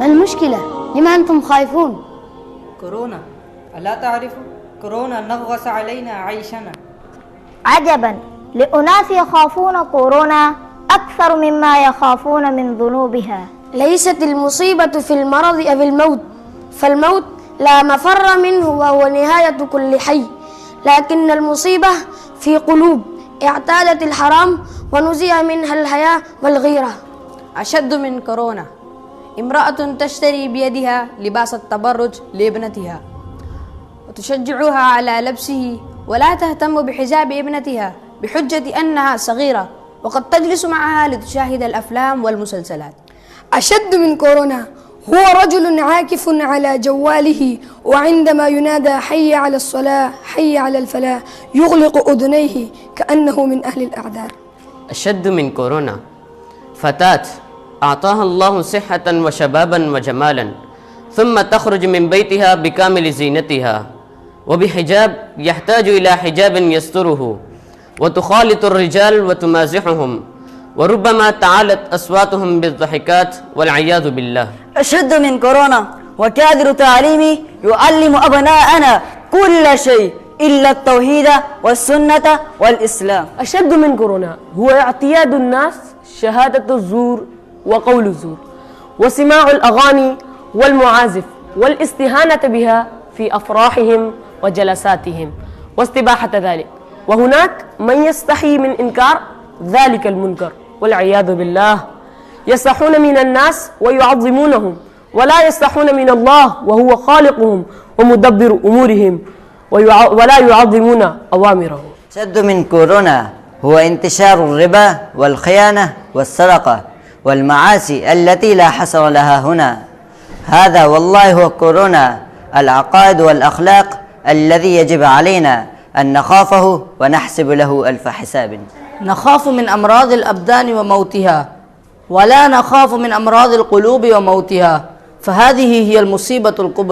ما المشكلة؟ لما أنتم خايفون؟ كورونا، ألا تعرف؟ كورونا نغص علينا عيشنا. عجبا، لأناس يخافون كورونا أكثر مما يخافون من ذنوبها. ليست المصيبة في المرض أو الموت، فالموت لا مفر منه وهو نهاية كل حي، لكن المصيبة في قلوب اعتادت الحرام ونزع منها الحياة والغيرة. أشد من كورونا امرأة تشتري بيدها لباس التبرج لابنتها وتشجعها على لبسه ولا تهتم بحجاب ابنتها بحجة أنها صغيرة، وقد تجلس معها لتشاهد الأفلام والمسلسلات. أشد من كورونا هو رجل عاكف على جواله، وعندما ينادى حي على الصلاة حي على الفلاح يغلق أذنيه كأنه من أهل الأعذار. أشد من كورونا فتاة أعطاها الله صحة وشبابا وجمالا، ثم تخرج من بيتها بكامل زينتها وبحجاب يحتاج إلى حجاب يستره، وتخالط الرجال وتمازحهم، وربما تعالت أصواتهم بالضحكات والعياذ بالله. أشد من كورونا وكادر تعليمي يعلم أبناءنا كل شيء إلا التوحيد والسنة والإسلام. أشد من كورونا هو اعتياد الناس شهادة الزور وقول الزور وسماع الأغاني والمعازف والاستهانة بها في أفراحهم وجلساتهم واستباحة ذلك، وهناك من يستحي من إنكار ذلك المنكر والعياذ بالله. يستحون من الناس ويعظمونهم ولا يستحون من الله وهو خالقهم ومدبر أمورهم ولا يعظمون أوامره. أشد من كورونا هو انتشار الربا والخيانة والسرقة والمعاصي التي لا حصر لها هنا. هذا والله هو كورونا العقائد والأخلاق الذي يجب علينا أن نخافه ونحسب له ألف حساب. نخاف من أمراض الأبدان وموتها، ولا نخاف من أمراض القلوب وموتها، فهذه هي المصيبة الكبرى.